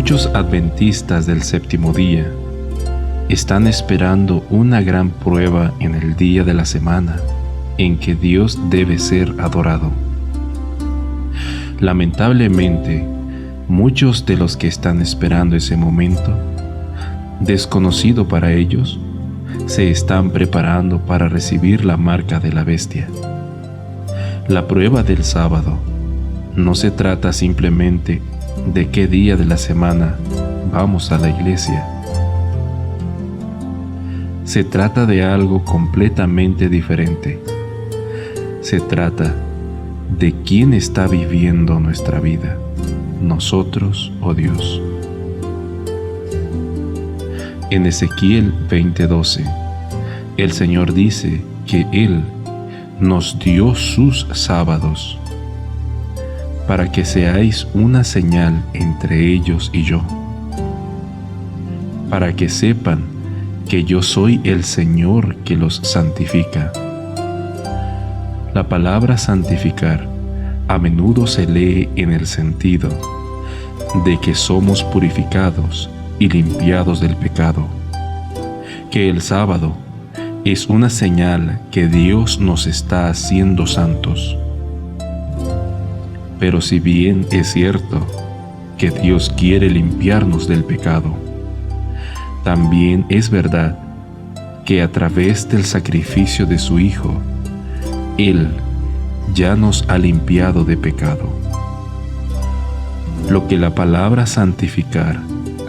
Muchos adventistas del séptimo día están esperando una gran prueba en el día de la semana en que Dios debe ser adorado. Lamentablemente, muchos de los que están esperando ese momento, desconocido para ellos, se están preparando para recibir la marca de la bestia. La prueba del sábado no se trata simplemente de qué día de la semana vamos a la iglesia. Se trata de algo completamente diferente. Se trata de quién está viviendo nuestra vida, nosotros o Dios. En Ezequiel 20:12, el Señor dice que Él nos dio sus sábados para que seáis una señal entre ellos y yo, para que sepan que yo soy el Señor que los santifica. La palabra santificar a menudo se lee en el sentido de que somos purificados y limpiados del pecado, que el sábado es una señal que Dios nos está haciendo santos. Pero si bien es cierto que Dios quiere limpiarnos del pecado, también es verdad que a través del sacrificio de su Hijo, Él ya nos ha limpiado de pecado. Lo que la palabra santificar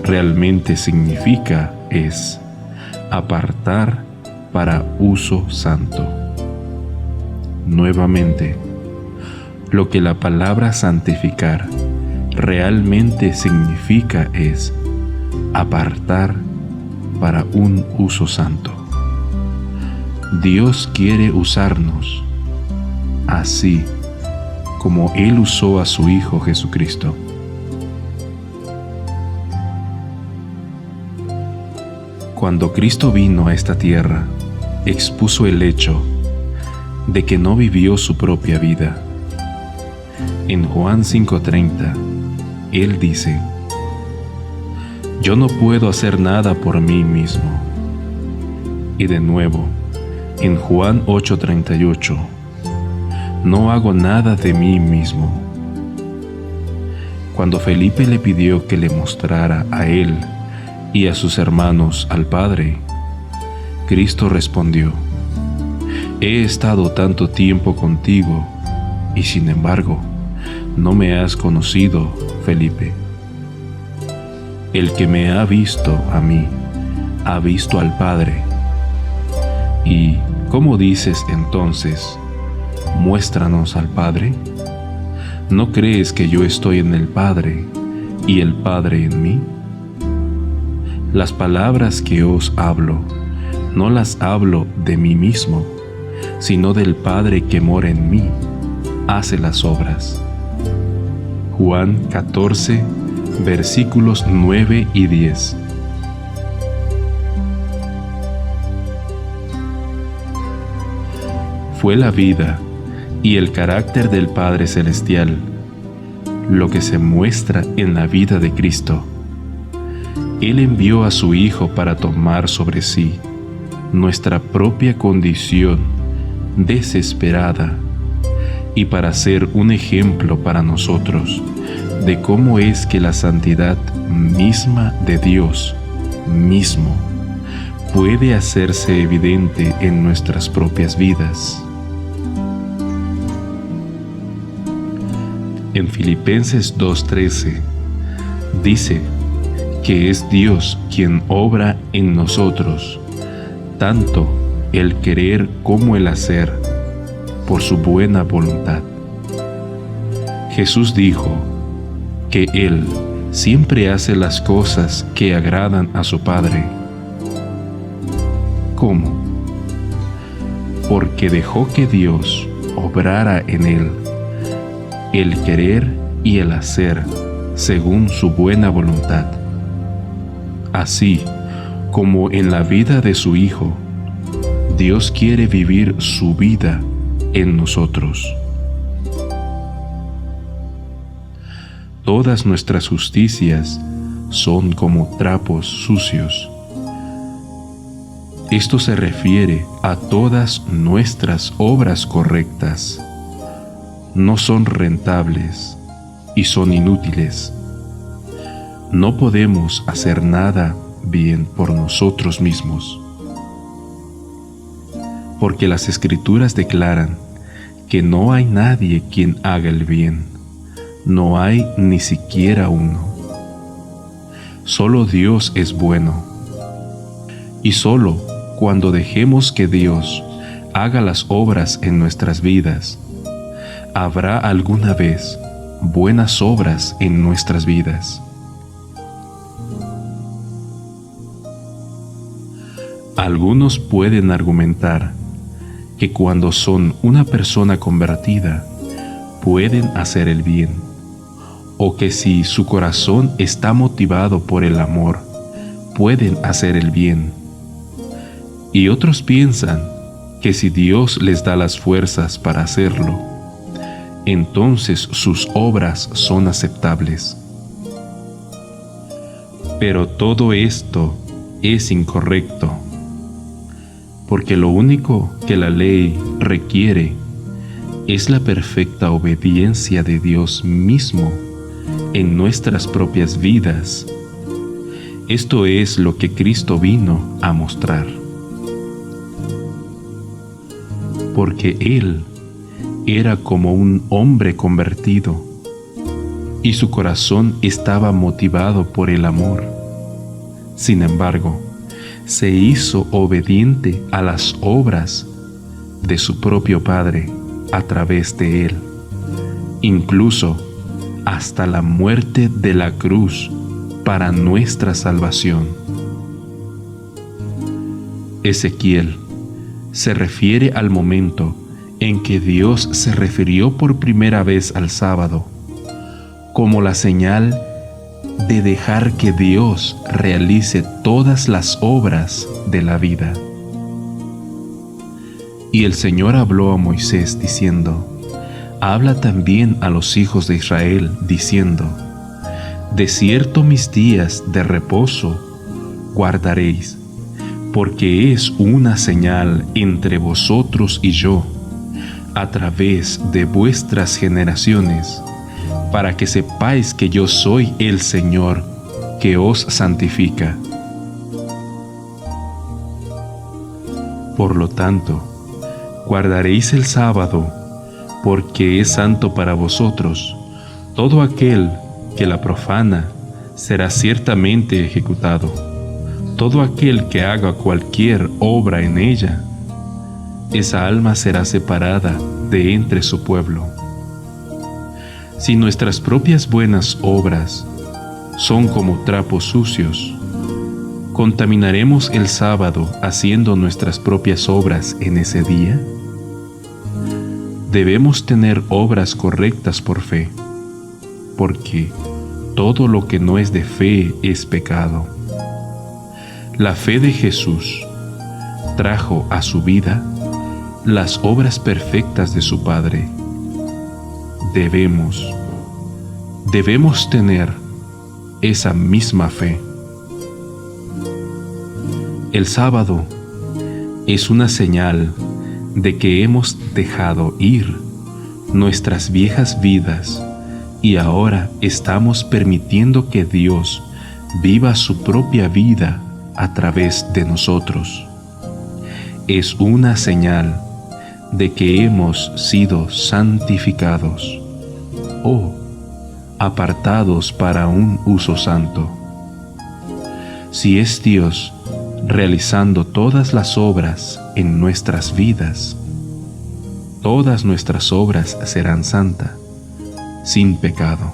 realmente significa es apartar para uso santo. Nuevamente, lo que la palabra santificar realmente significa es apartar para un uso santo. Dios quiere usarnos así como Él usó a su Hijo Jesucristo. Cuando Cristo vino a esta tierra, expuso el hecho de que no vivió su propia vida. En Juan 5:30, Él dice: yo no puedo hacer nada por mí mismo. Y de nuevo, en Juan 8:38, no hago nada de mí mismo. Cuando Felipe le pidió que le mostrara a él y a sus hermanos al Padre, Cristo respondió: he estado tanto tiempo contigo y sin embargo no me has conocido, Felipe. El que me ha visto a mí, ha visto al Padre. ¿Y cómo dices entonces, muéstranos al Padre? ¿No crees que yo estoy en el Padre y el Padre en mí? Las palabras que os hablo, no las hablo de mí mismo, sino del Padre que mora en mí, hace las obras. Juan 14, versículos 9 y 10. Fue la vida y el carácter del Padre Celestial lo que se muestra en la vida de Cristo. Él envió a su Hijo para tomar sobre sí nuestra propia condición desesperada y para ser un ejemplo para nosotros de cómo es que la santidad misma de Dios mismo puede hacerse evidente en nuestras propias vidas. En Filipenses 2:13 dice que es Dios quien obra en nosotros, tanto el querer como el hacer, por su buena voluntad. Jesús dijo que Él siempre hace las cosas que agradan a su Padre. ¿Cómo? Porque dejó que Dios obrara en Él el querer y el hacer según su buena voluntad. Así como en la vida de su Hijo, Dios quiere vivir su vida en nosotros. Todas nuestras justicias son como trapos sucios. Esto se refiere a todas nuestras obras correctas. No son rentables y son inútiles. No podemos hacer nada bien por nosotros mismos, porque las Escrituras declaran que no hay nadie quien haga el bien, no hay ni siquiera uno. Solo Dios es bueno, y solo cuando dejemos que Dios haga las obras en nuestras vidas, habrá alguna vez buenas obras en nuestras vidas. Algunos pueden argumentar que cuando son una persona convertida, pueden hacer el bien, o que si su corazón está motivado por el amor, pueden hacer el bien. Y otros piensan que si Dios les da las fuerzas para hacerlo, entonces sus obras son aceptables. Pero todo esto es incorrecto, porque lo único que la ley requiere es la perfecta obediencia de Dios mismo en nuestras propias vidas. Esto es lo que Cristo vino a mostrar. Porque Él era como un hombre convertido y su corazón estaba motivado por el amor. Sin embargo, se hizo obediente a las obras de su propio Padre a través de Él, incluso hasta la muerte de la cruz para nuestra salvación. Ezequiel se refiere al momento en que Dios se refirió por primera vez al sábado como la señal de dejar que Dios realice todas las obras de la vida. Y el Señor habló a Moisés diciendo: habla también a los hijos de Israel, diciendo: de cierto mis días de reposo guardaréis, porque es una señal entre vosotros y yo, a través de vuestras generaciones, para que sepáis que yo soy el Señor que os santifica. Por lo tanto, guardaréis el sábado, porque es santo para vosotros. Todo aquel que la profana será ciertamente ejecutado. Todo aquel que haga cualquier obra en ella, esa alma será separada de entre su pueblo. Si nuestras propias buenas obras son como trapos sucios, ¿contaminaremos el sábado haciendo nuestras propias obras en ese día? Debemos tener obras correctas por fe, porque todo lo que no es de fe es pecado. La fe de Jesús trajo a su vida las obras perfectas de su Padre. Debemos tener esa misma fe. El sábado es una señal de que hemos dejado ir nuestras viejas vidas y ahora estamos permitiendo que Dios viva su propia vida a través de nosotros. Es una señal de que hemos sido santificados o apartados para un uso santo. Si es Dios realizando todas las obras en nuestras vidas, todas nuestras obras serán santas, sin pecado.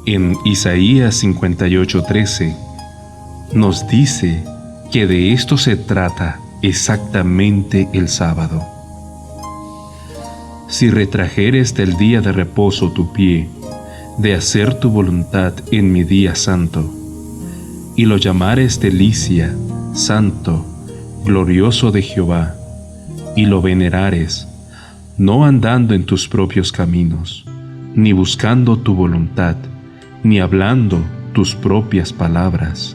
En Isaías 58:13 nos dice que de esto se trata exactamente el sábado. Si retrajeres del día de reposo tu pie, de hacer tu voluntad en mi día santo, y lo llamares delicia, santo, glorioso de Jehová, y lo venerares, no andando en tus propios caminos, ni buscando tu voluntad, ni hablando tus propias palabras.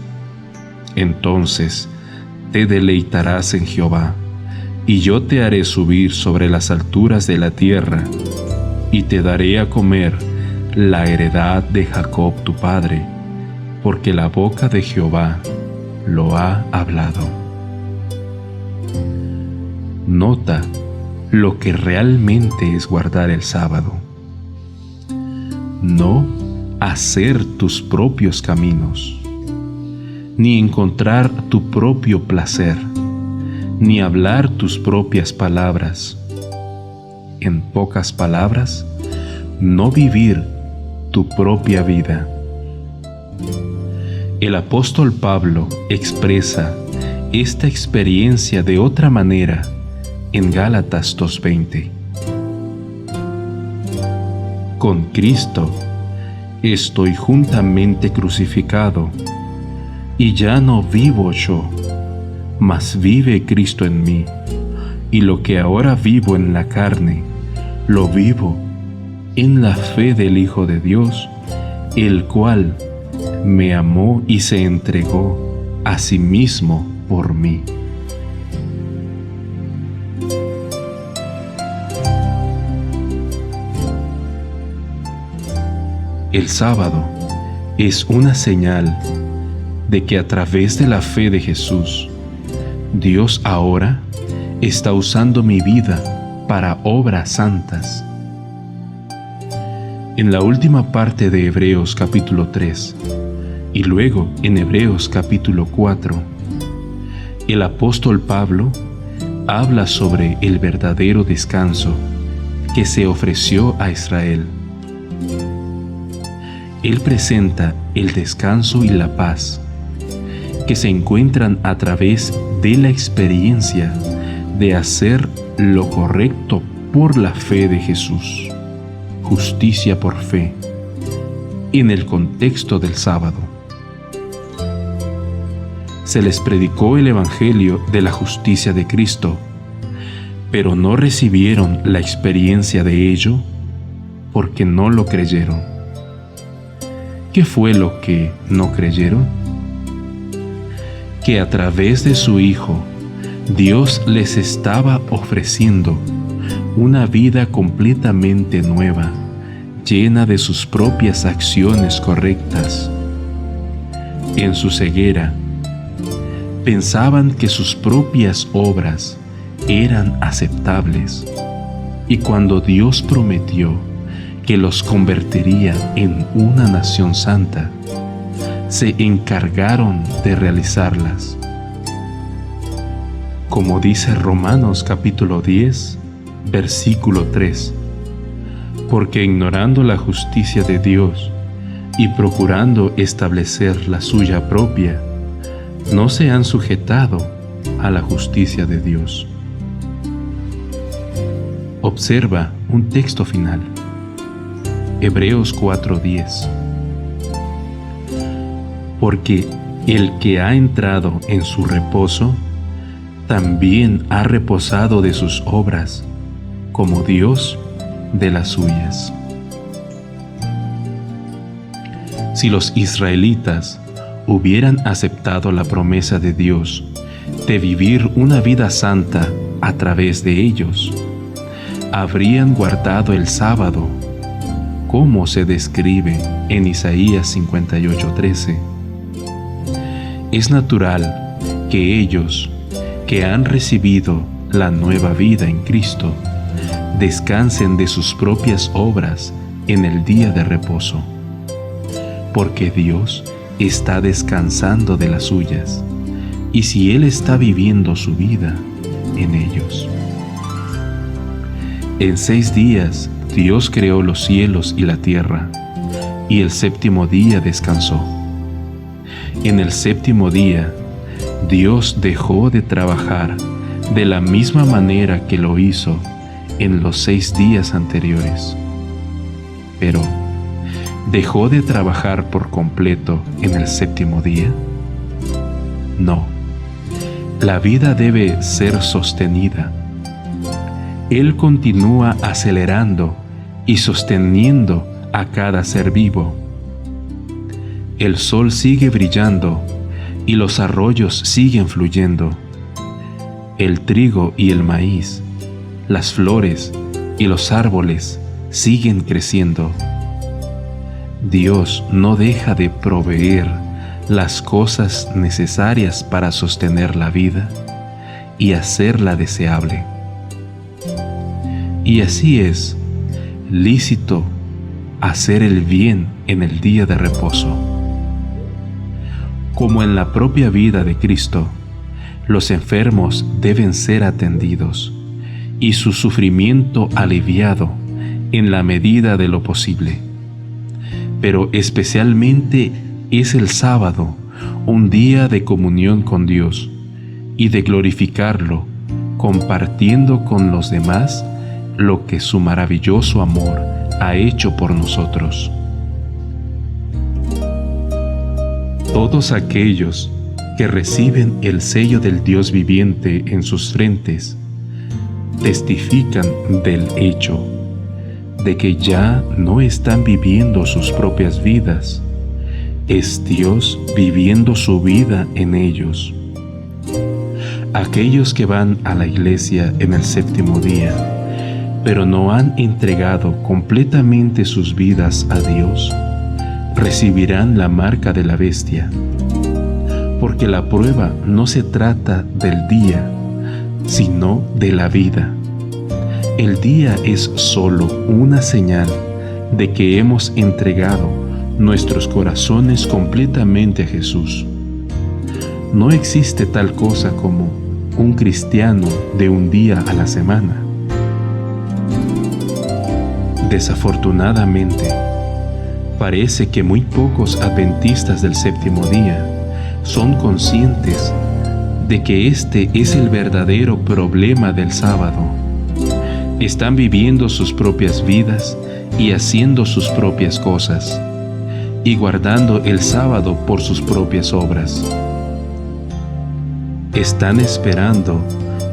Entonces te deleitarás en Jehová, y yo te haré subir sobre las alturas de la tierra, y te daré a comer la heredad de Jacob tu padre, porque la boca de Jehová lo ha hablado. Nota lo que realmente es guardar el sábado. No hacer tus propios caminos, ni encontrar tu propio placer, ni hablar tus propias palabras. En pocas palabras, no vivir tu propia vida. El apóstol Pablo expresa esta experiencia de otra manera en Gálatas 2:20. Con Cristo estoy juntamente crucificado, y ya no vivo yo, mas vive Cristo en mí, y lo que ahora vivo en la carne, lo vivo en la fe del Hijo de Dios, el cual me amó y se entregó a sí mismo por mí. El sábado es una señal de que a través de la fe de Jesús, Dios ahora está usando mi vida para obras santas. En la última parte de Hebreos capítulo 3 y luego en Hebreos capítulo 4, el apóstol Pablo habla sobre el verdadero descanso que se ofreció a Israel. Él presenta el descanso y la paz que se encuentran a través de la experiencia de hacer lo correcto por la fe de Jesús, justicia por fe, en el contexto del sábado. Se les predicó el Evangelio de la justicia de Cristo, pero no recibieron la experiencia de ello porque no lo creyeron. ¿Qué fue lo que no creyeron? Que a través de su Hijo, Dios les estaba ofreciendo una vida completamente nueva, llena de sus propias acciones correctas. En su ceguera, pensaban que sus propias obras eran aceptables, y cuando Dios prometió que los convertiría en una nación santa, se encargaron de realizarlas. Como dice Romanos capítulo 10, versículo 3, porque ignorando la justicia de Dios y procurando establecer la suya propia, no se han sujetado a la justicia de Dios. Observa un texto final. Hebreos 4:10. Porque el que ha entrado en su reposo, también ha reposado de sus obras, como Dios de las suyas. Si los israelitas hubieran aceptado la promesa de Dios de vivir una vida santa a través de ellos, habrían guardado el sábado, como se describe en Isaías 58:13. Es natural que ellos, que han recibido la nueva vida en Cristo, descansen de sus propias obras en el día de reposo, porque Dios está descansando de las suyas, y si Él está viviendo su vida en ellos. En 6 días Dios creó los cielos y la tierra, y el séptimo día descansó. En el séptimo día, Dios dejó de trabajar de la misma manera que lo hizo en los 6 días anteriores. Pero, ¿dejó de trabajar por completo en el séptimo día? No. La vida debe ser sostenida. Él continúa acelerando y sosteniendo a cada ser vivo. El sol sigue brillando y los arroyos siguen fluyendo. El trigo y el maíz, las flores y los árboles siguen creciendo. Dios no deja de proveer las cosas necesarias para sostener la vida y hacerla deseable. Y así es lícito hacer el bien en el día de reposo. Como en la propia vida de Cristo, los enfermos deben ser atendidos y su sufrimiento aliviado en la medida de lo posible. Pero especialmente es el sábado un día de comunión con Dios y de glorificarlo, compartiendo con los demás lo que su maravilloso amor ha hecho por nosotros. Todos aquellos que reciben el sello del Dios viviente en sus frentes testifican del hecho de que ya no están viviendo sus propias vidas, es Dios viviendo su vida en ellos. Aquellos que van a la iglesia en el séptimo día, pero no han entregado completamente sus vidas a Dios, recibirán la marca de la bestia, porque la prueba no se trata del día, sino de la vida. El día es solo una señal de que hemos entregado nuestros corazones completamente a Jesús. No existe tal cosa como un cristiano de un día a la semana. Desafortunadamente, parece que muy pocos adventistas del séptimo día son conscientes de que este es el verdadero problema del sábado. Están viviendo sus propias vidas y haciendo sus propias cosas, y guardando el sábado por sus propias obras. Están esperando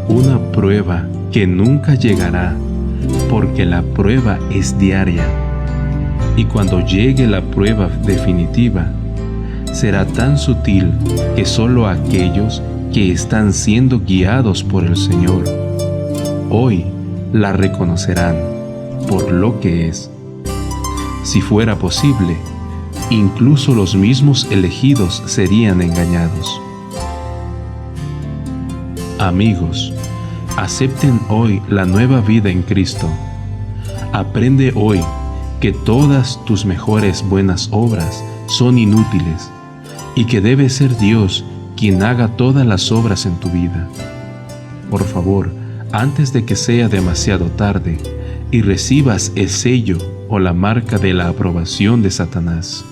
una prueba que nunca llegará, porque la prueba es diaria, y cuando llegue la prueba definitiva, será tan sutil que solo aquellos que están siendo guiados por el Señor hoy la reconocerán por lo que es. Si fuera posible, incluso los mismos elegidos serían engañados. Amigos, acepten hoy la nueva vida en Cristo. Aprende hoy que todas tus mejores buenas obras son inútiles y que debe ser Dios quien haga todas las obras en tu vida. Por favor, antes de que sea demasiado tarde y recibas el sello o la marca de la aprobación de Satanás,